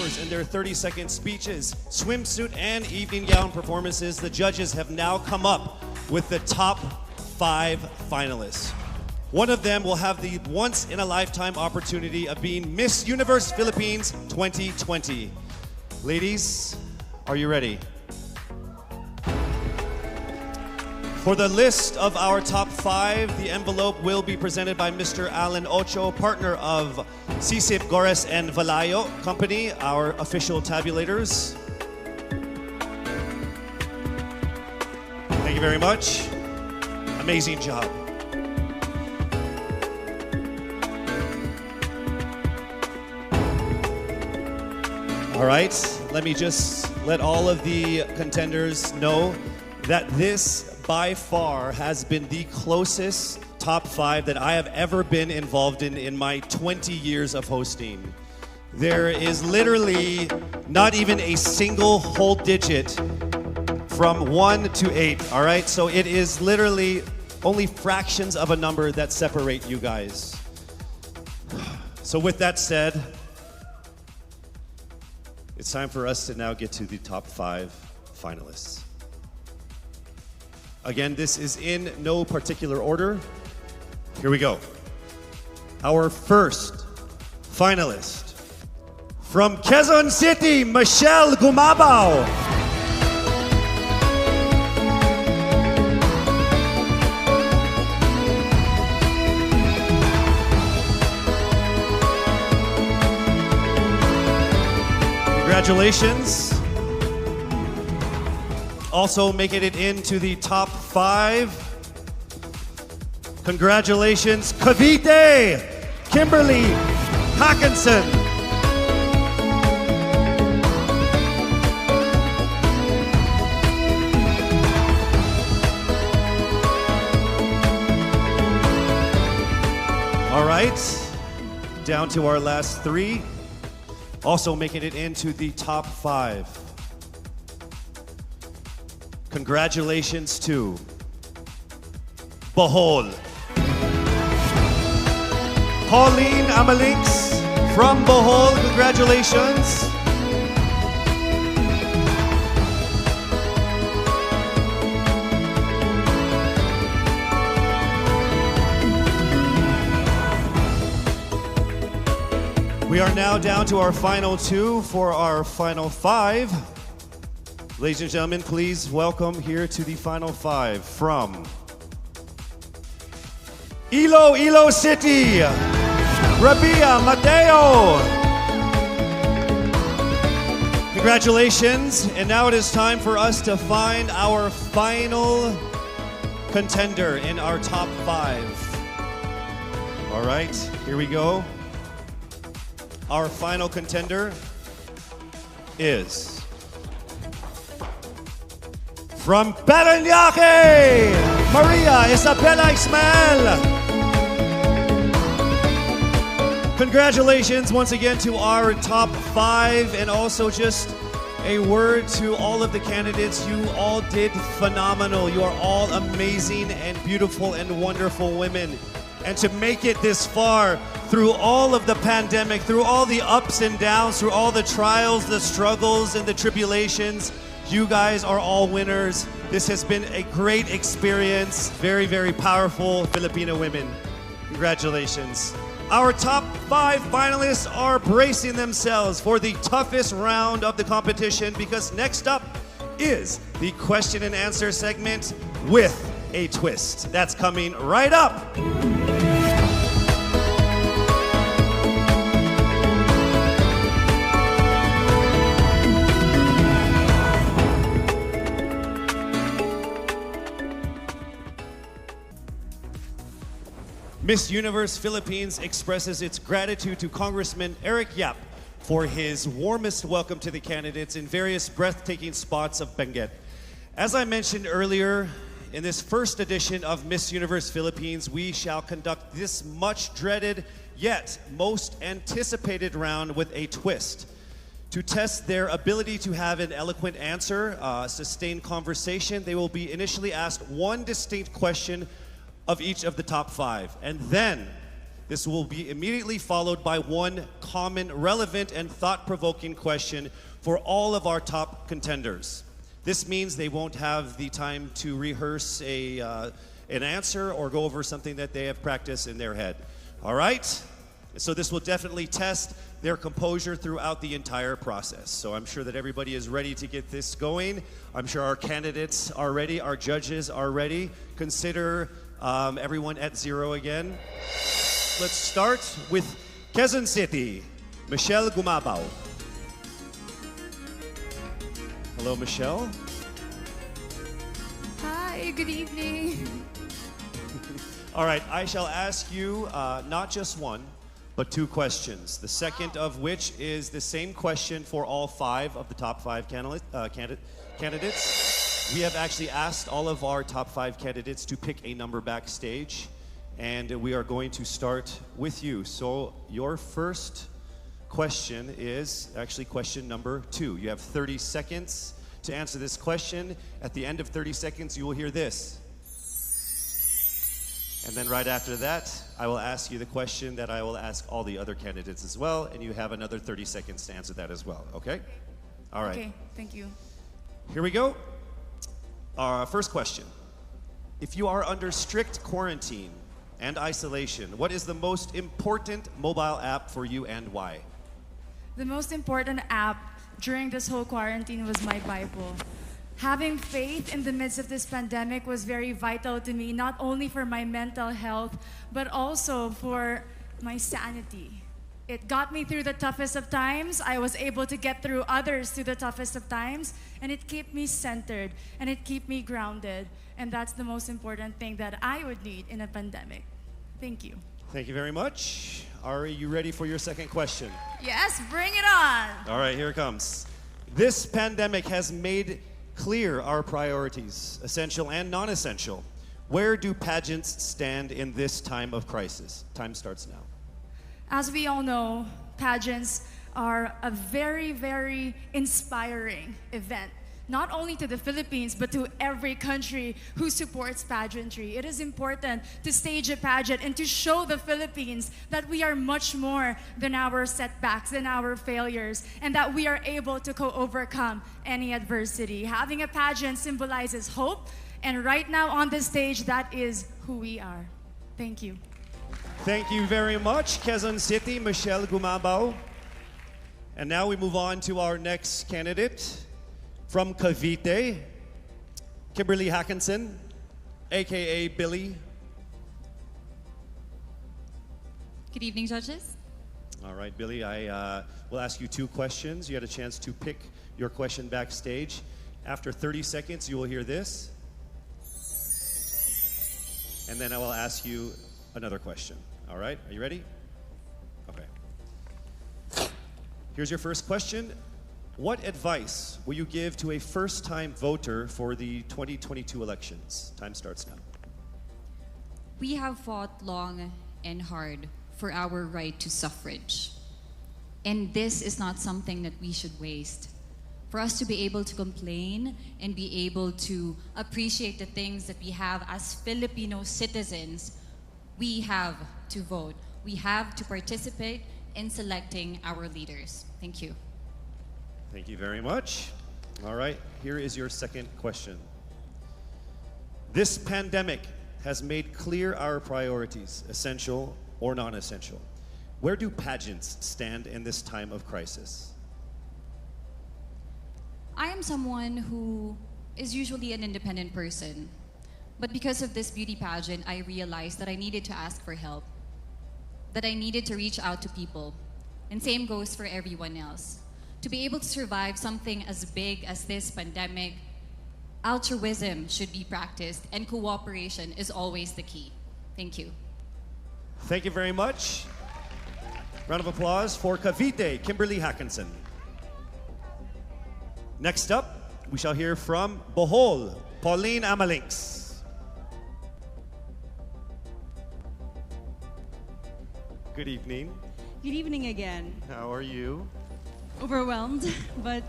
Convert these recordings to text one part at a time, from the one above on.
performers in their 30-second speeches, swimsuit, and evening gown performances, the judges have now come up with the top 5 finalists. One of them will have the once-in-a-lifetime opportunity of being Miss Universe Philippines 2020. Ladies, are you ready? For the list of our top 5, the envelope will be presented by Mr. Alan Ocho, partner of Sisip, Gores, and Valayo Company, our official tabulators. Thank you very much. Amazing job. All right, let me just let all of the contenders know that this by far has been the closest top 5 that I have ever been involved in my 20 years of hosting. There is literally not even a single whole digit from 1 to 8, all right? So it is literally only fractions of a number that separate you guys. So with that said, it's time for us to now get to the top 5 finalists. Again, this is in no particular order. Here we go. Our first finalist from Quezon City, Michelle Gumabao. Congratulations. Also making it into the top 5. Congratulations, Cavite, Kimberly Hackinson. All right, down to our last 3. Also making it into the top 5. Congratulations to Bohol. Pauline Amalinks from Bohol, congratulations. We are now down to our final 2 for our final 5. Ladies and gentlemen, please welcome here to the final 5 from Iloilo City, Rabia Mateo. Congratulations, and now it is time for us to find our final contender in our top 5. All right, here we go. Our final contender is from Parañaque, Maria Isabella Ismael. Congratulations once again to our top 5, and also just a word to all of the candidates. You all did phenomenal. You are all amazing and beautiful and wonderful women. And to make it this far through all of the pandemic, through all the ups and downs, through all the trials, the struggles, and the tribulations, you guys are all winners. This has been a great experience. Very, very powerful Filipino women. Congratulations. Our top 5 finalists are bracing themselves for the toughest round of the competition, because next up is the question and answer segment with a twist. That's coming right up. Miss Universe Philippines expresses its gratitude to Congressman Eric Yap for his warmest welcome to the candidates in various breathtaking spots of Benguet. As I mentioned earlier, in this first edition of Miss Universe Philippines, we shall conduct this much dreaded yet most anticipated round with a twist. To test their ability to have an eloquent answer, sustained conversation, they will be initially asked one distinct question of each of the top 5. And then This will be immediately followed by one common, relevant, and thought-provoking question for all of our top contenders. This means they won't have the time to rehearse an answer or go over something that they have practiced in their head. All right? So this will definitely test their composure throughout the entire process. So I'm sure that everybody is ready to get this going. I'm sure our candidates are ready, our judges are ready. Consider everyone at zero again. Let's start with Quezon City, Michelle Gumabao. Hello, Michelle. Hi, good evening. All right, I shall ask you not just one, but two questions. The second of which is the same question for all five of the top five candidates. We have actually asked all of our top five candidates to pick a number backstage, and we are going to start with you. So your first question is actually question number 2. You have 30 seconds to answer this question. At the end of 30 seconds, you will hear this. And then right after that, I will ask you the question that I will ask all the other candidates as well, and you have another 30 seconds to answer that as well, okay? All right. Okay, thank you. Here we go. Our first question. If you are under strict quarantine and isolation, what is the most important mobile app for you and why? The most important app during this whole quarantine was my Bible. Having faith in the midst of this pandemic was very vital to me, not only for my mental health, but also for my sanity. It got me through the toughest of times. I was able to get through others through the toughest of times, and it kept me centered, and it kept me grounded. And that's the most important thing that I would need in a pandemic. Thank you. Thank you very much. Are you ready for your second question? Yes, bring it on. All right, here it comes. This pandemic has made clear our priorities, essential and non-essential. Where do pageants stand in this time of crisis? Time starts now. As we all know, pageants are a very, very inspiring event, not only to the Philippines, but to every country who supports pageantry. It is important to stage a pageant and to show the Philippines that we are much more than our setbacks, than our failures, and that we are able to overcome any adversity. Having a pageant symbolizes hope, and right now on the stage, that is who we are. Thank you. Thank you very much, Quezon City, Michelle Gumabao. And now we move on to our next candidate. From Cavite, Kimberly Hackinson, aka Billy. Good evening, judges. All right, Billy, I will ask you two questions. You had a chance to pick your question backstage. After 30 seconds, you will hear this. And then I will ask you another question. All right, are you ready? Okay. Here's your first question. What advice will you give to a first-time voter for the 2022 elections? Time starts now. We have fought long and hard for our right to suffrage. And this is not something that we should waste. For us to be able to complain and be able to appreciate the things that we have as Filipino citizens, we have to vote. We have to participate in selecting our leaders. Thank you. Thank you very much. All right, here is your second question. This pandemic has made clear our priorities, essential or non-essential. Where do pageants stand in this time of crisis? I am someone who is usually an independent person. But because of this beauty pageant, I realized that I needed to ask for help, that I needed to reach out to people. And same goes for everyone else. To be able to survive something as big as this pandemic, altruism should be practiced and cooperation is always the key. Thank you. Thank you very much. Round of applause for Cavite, Kimberly Hackinson. Next up, we shall hear from Bohol, Pauline Amalinks. Good evening. Good evening again. How are you? Overwhelmed, but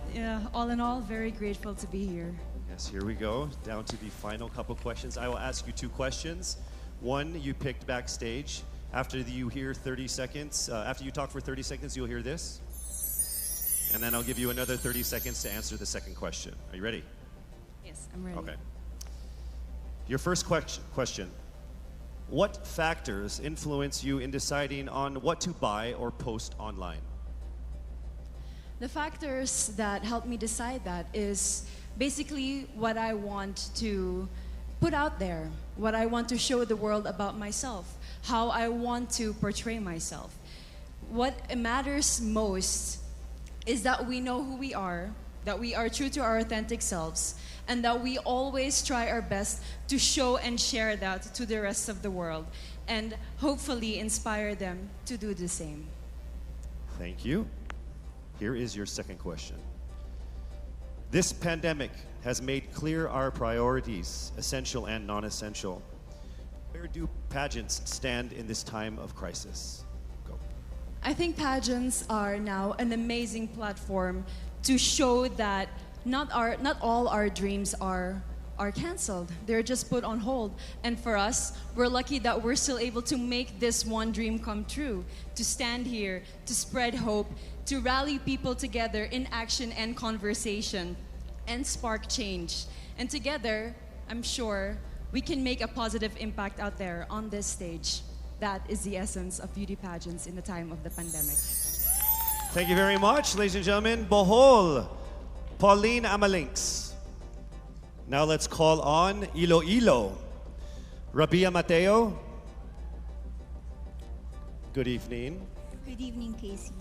all in all, very grateful to be here. Yes, here we go. Down to the final couple questions. I will ask you two questions. One you picked backstage, After you hear 30 seconds, after you talk for 30 seconds, you'll hear this. And then I'll give you another 30 seconds to answer the second question. Are you ready? Yes, I'm ready. Okay. Your first question. What factors influence you in deciding on what to buy or post online? The factors that help me decide that is basically what I want to put out there, what I want to show the world about myself, how I want to portray myself. What matters most is that we know who we are, that we are true to our authentic selves, and that we always try our best to show and share that to the rest of the world, and hopefully inspire them to do the same. Thank you. Here is your second question. This pandemic has made clear our priorities, essential and non-essential. Where do pageants stand in this time of crisis? Go. I think pageants are now an amazing platform to show that not all our dreams are canceled. They're just put on hold. And for us, we're lucky that we're still able to make this one dream come true, to stand here, to spread hope, to rally people together in action and conversation, and spark change. And together, I'm sure, we can make a positive impact out there on this stage. That is the essence of beauty pageants in the time of the pandemic. Thank you very much, ladies and gentlemen. Bohol, Pauline Amalinks. Now let's call on Iloilo, Rabia Mateo. Good evening. Good evening, Casey.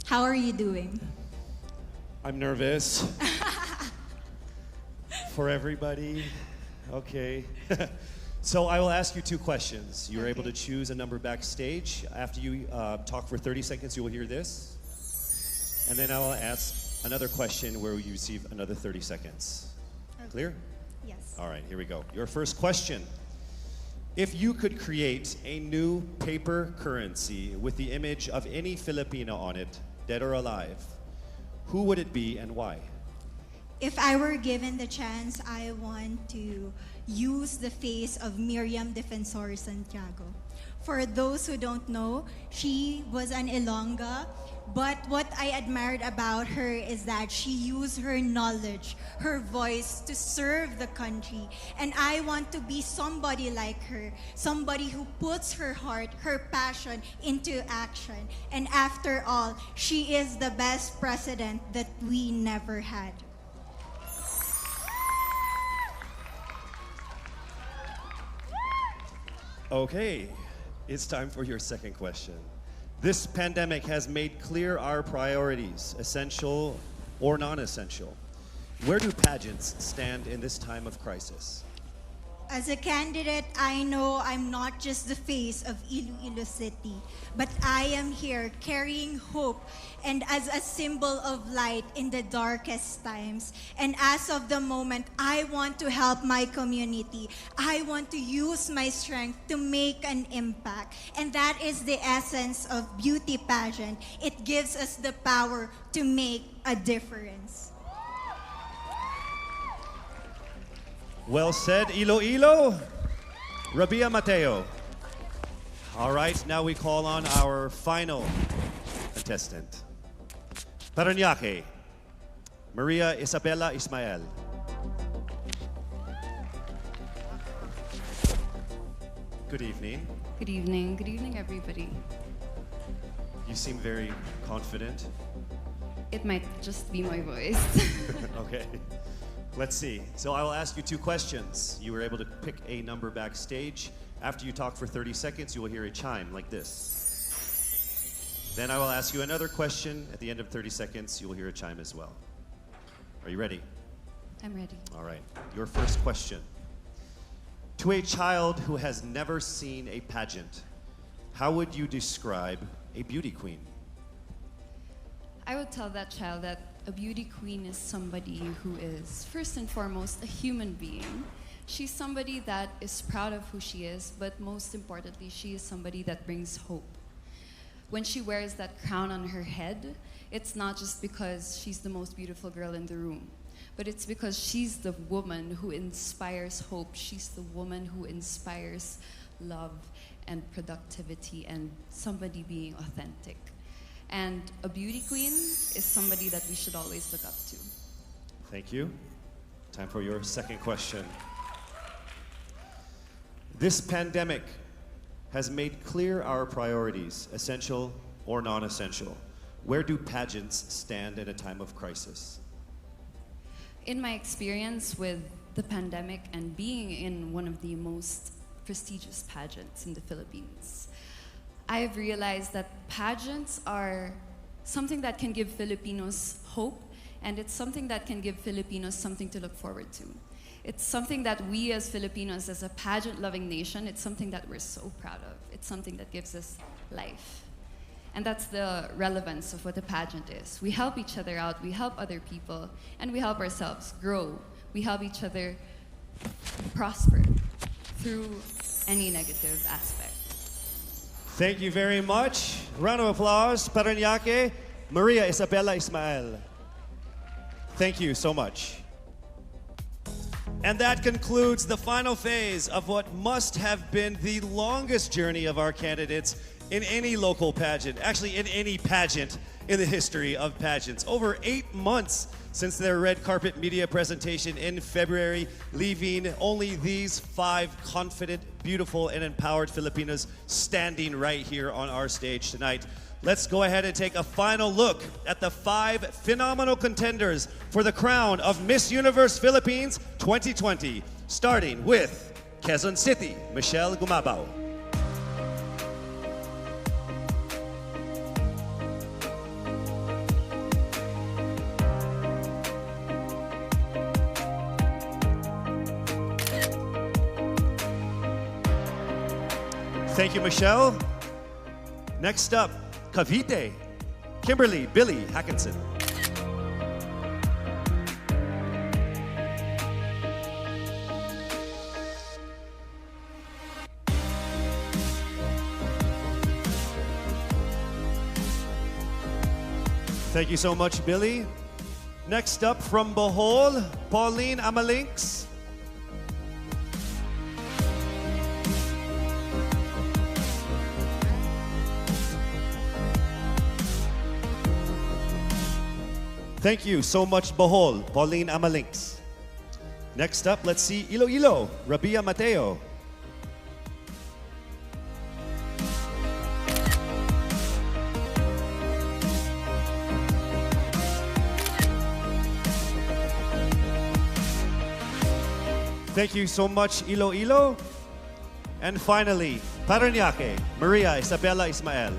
How are you doing? I'm nervous. For everybody. Okay. So I will ask you two questions. You're able to choose a number backstage. After you talk for 30 seconds, you will hear this. And then I will ask another question where you receive another 30 seconds. Okay. Clear? Yes. All right, here we go. Your first question. If you could create a new paper currency with the image of any Filipino on it, dead or alive, who would it be and why? If I were given the chance, I want to use the face of Miriam Defensor Santiago. For those who don't know, she was an Ilongga, but what I admired about her is that she used her knowledge, her voice to serve the country. And I want to be somebody like her, somebody who puts her heart, her passion into action. And after all, she is the best president that we never had. Okay, it's time for your second question. This pandemic has made clear our priorities, essential or non-essential. Where do pageants stand in this time of crisis? As a candidate, I know I'm not just the face of Iloilo City, but I am here carrying hope and as a symbol of light in the darkest times. And as of the moment, I want to help my community. I want to use my strength to make an impact. And that is the essence of beauty pageant. It gives us the power to make a difference. Well said, Iloilo. Rabia Mateo. All right, now we call on our final contestant. Parañaque, Maria Isabella Ismael. Good evening. Good evening. Good evening, everybody. You seem very confident. It might just be my voice. Okay. Let's see. So I will ask you two questions. You were able to pick a number backstage. After you talk for 30 seconds, you will hear a chime like this. Then I will ask you another question. At the end of 30 seconds, you will hear a chime as well. Are you ready? I'm ready. All right. Your first question. To a child who has never seen a pageant, how would you describe a beauty queen? I would tell that child that a beauty queen is somebody who is, first and foremost, a human being. She's somebody that is proud of who she is, but most importantly, she is somebody that brings hope. When she wears that crown on her head, it's not just because she's the most beautiful girl in the room, but it's because she's the woman who inspires hope. She's the woman who inspires love. and productivity and somebody being authentic. And a beauty queen is somebody that we should always look up to. Thank you. Time for your second question. This pandemic has made clear our priorities, essential or non-essential. Where do pageants stand in a time of crisis? In my experience with the pandemic and being in one of the most prestigious pageants in the Philippines, I've realized that pageants are something that can give Filipinos hope, and it's something that can give Filipinos something to look forward to. It's something that we as Filipinos, as a pageant-loving nation, it's something that we're so proud of. It's something that gives us life. And that's the relevance of what a pageant is. We help each other out, we help other people, and we help ourselves grow. We help each other prosper through any negative aspect. Thank you very much. Round of applause, Parañaque, Maria Isabela Ismael. Thank you so much. And that concludes the final phase of what must have been the longest journey of our candidates in any local pageant, actually in any pageant in the history of pageants. Over 8 months since their red carpet media presentation in February, leaving only these 5 confident, beautiful, and empowered Filipinas standing right here on our stage tonight. Let's go ahead and take a final look at the 5 phenomenal contenders for the crown of Miss Universe Philippines 2020, starting with Quezon City, Michelle Gumabao. Thank you, Michelle. Next up, Cavite, Kimberly Billy Hackinson. Thank you so much, Billy. Next up from Bohol, Pauline Amalinks. Thank you so much, Bohol, Pauline Amalinks. Next up, let's see Iloilo, Rabia Mateo. Thank you so much, Iloilo. And finally, Parañaque, Maria Isabela Ismael.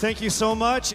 Thank you so much.